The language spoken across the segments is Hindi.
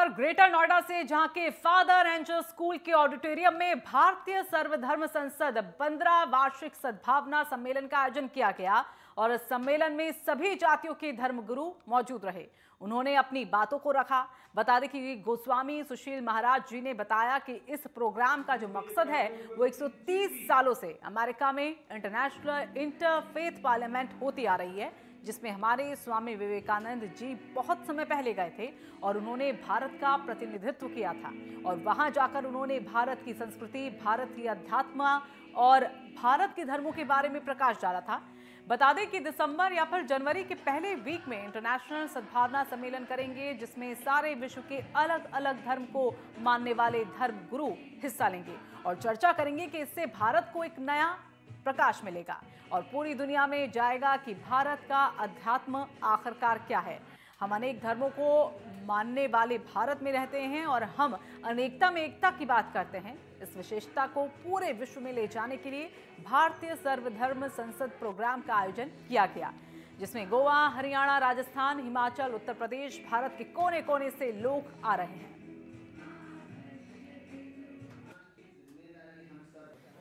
खबर ग्रेटर नोएडा से, जहां के फादर एंजल स्कूल के ऑडिटोरियम में भारतीय सर्वधर्म संसद 15 वार्षिक सद्भावना सम्मेलन का आयोजन किया गया और इस सम्मेलन में सभी जातियों के धर्मगुरु मौजूद रहे। उन्होंने अपनी बातों को रखा। बता दें कि गोस्वामी सुशील महाराज जी ने बताया कि इस प्रोग्राम का जो मकसद है वो 130 सालों से अमेरिका में इंटरनेशनल इंटरफेथ पार्लियामेंट होती आ रही है, जिसमें हमारे स्वामी विवेकानंद जी बहुत समय पहले गए थे और उन्होंने भारत का प्रतिनिधित्व किया था और वहां जाकर उन्होंने भारत की संस्कृति, भारत की अध्यात्म और भारत के धर्मों के बारे में प्रकाश डाला था। बता दें कि दिसंबर या फिर जनवरी के पहले वीक में इंटरनेशनल सद्भावना सम्मेलन करेंगे, जिसमें सारे विश्व के अलग अलग धर्म को मानने वाले धर्म गुरु हिस्सा लेंगे और चर्चा करेंगे कि इससे भारत को एक नया प्रकाश मिलेगा और पूरी दुनिया में जाएगा कि भारत का अध्यात्म आखिरकार क्या है। हम अनेक धर्मों को मानने वाले भारत में रहते हैं और हम अनेकता में एकता की बात करते हैं। इस विशेषता को पूरे विश्व में ले जाने के लिए भारतीय सर्वधर्म संसद प्रोग्राम का आयोजन किया गया, जिसमें गोवा, हरियाणा, राजस्थान, हिमाचल, उत्तर प्रदेश, भारत के कोने कोने से लोग आ रहे हैं।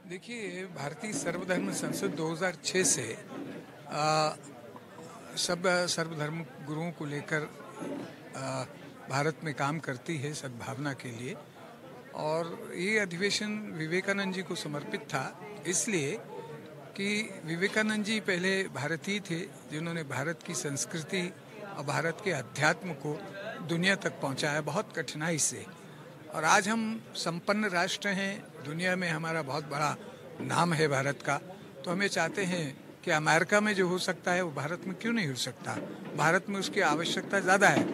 देखिए, भारतीय सर्वधर्म संसद 2006 से सब सर्वधर्म गुरुओं को लेकर भारत में काम करती है सद्भावना के लिए, और ये अधिवेशन विवेकानंद जी को समर्पित था, इसलिए कि विवेकानंद जी पहले भारतीय थे जिन्होंने भारत की संस्कृति और भारत के अध्यात्म को दुनिया तक पहुंचाया बहुत कठिनाई से। और आज हम संपन्न राष्ट्र हैं, दुनिया में हमारा बहुत बड़ा नाम है भारत का, तो हमें चाहते हैं कि अमेरिका में जो हो सकता है वो भारत में क्यों नहीं हो सकता। भारत में उसकी आवश्यकता ज़्यादा है,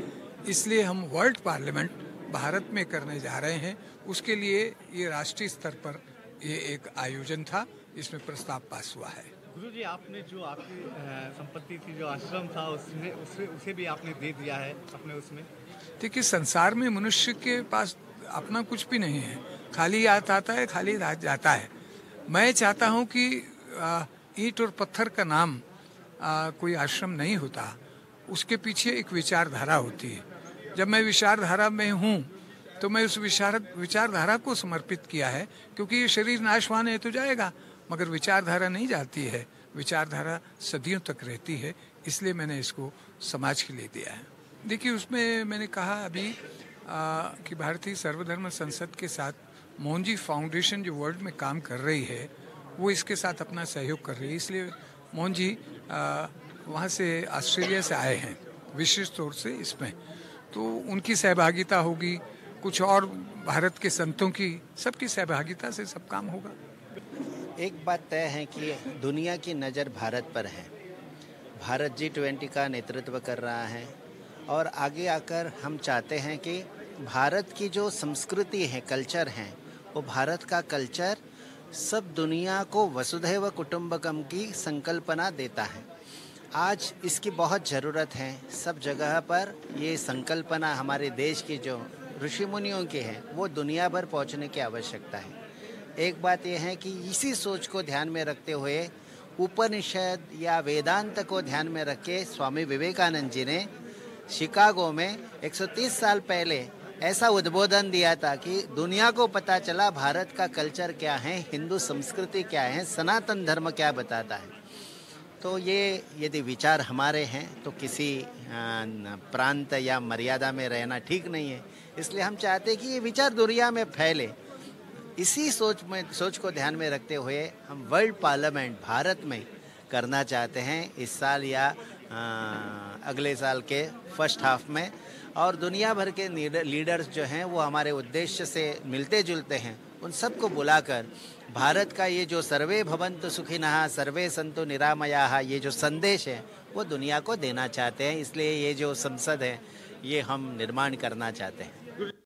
इसलिए हम वर्ल्ड पार्लियामेंट भारत में करने जा रहे हैं। उसके लिए ये राष्ट्रीय स्तर पर ये एक आयोजन था, इसमें प्रस्ताव पास हुआ है। गुरु जी, आपने जो आपकी संपत्ति थी, जो आश्रम था, उसमें उसे भी आपने दे दिया है अपने उसमें। देखिए, संसार में मनुष्य के पास अपना कुछ भी नहीं है, खाली आता है, खाली जाता है। मैं चाहता हूँ कि ईंट और पत्थर का नाम कोई आश्रम नहीं होता, उसके पीछे एक विचारधारा होती है। जब मैं विचारधारा में हूँ तो मैं उस विचारधारा को समर्पित किया है, क्योंकि ये शरीर नाशवान है तो जाएगा, मगर विचारधारा नहीं जाती है, विचारधारा सदियों तक रहती है, इसलिए मैंने इसको समाज के लिए दिया है। देखिए, उसमें मैंने कहा अभी कि भारतीय सर्वधर्म संसद के साथ मोहनजी फाउंडेशन जो वर्ल्ड में काम कर रही है वो इसके साथ अपना सहयोग कर रही है, इसलिए मोहन जी वहाँ से ऑस्ट्रेलिया से आए हैं विशेष तौर से इसमें, तो उनकी सहभागिता होगी, कुछ और भारत के संतों की, सबकी सहभागिता से सब काम होगा। एक बात तय है कि दुनिया की नज़र भारत पर है। भारत G20 का नेतृत्व कर रहा है और आगे आकर हम चाहते हैं कि भारत की जो संस्कृति है, कल्चर है, वो भारत का कल्चर सब दुनिया को वसुधैव कुटुंबकम की संकल्पना देता है। आज इसकी बहुत ज़रूरत है। सब जगह पर ये संकल्पना हमारे देश की जो ऋषि मुनियों की है वो दुनिया भर पहुंचने की आवश्यकता है। एक बात यह है कि इसी सोच को ध्यान में रखते हुए उपनिषद या वेदांत को ध्यान में रख के स्वामी विवेकानंद जी ने शिकागो में 130 साल पहले ऐसा उद्बोधन दिया था कि दुनिया को पता चला भारत का कल्चर क्या है, हिंदू संस्कृति क्या है, सनातन धर्म क्या बताता है। तो ये यदि विचार हमारे हैं तो किसी प्रांत या मर्यादा में रहना ठीक नहीं है, इसलिए हम चाहते हैं कि ये विचार दुनिया में फैले। इसी सोच को ध्यान में रखते हुए हम वर्ल्ड पार्लियामेंट भारत में करना चाहते हैं इस साल या अगले साल के फर्स्ट हाफ में, और दुनिया भर के लीडर्स जो हैं वो हमारे उद्देश्य से मिलते जुलते हैं, उन सबको बुलाकर भारत का ये जो सर्वे भवन्तु सुखिनः सर्वे सन्तु निरामयाः ये जो संदेश है वो दुनिया को देना चाहते हैं। इसलिए ये जो संसद है ये हम निर्माण करना चाहते हैं।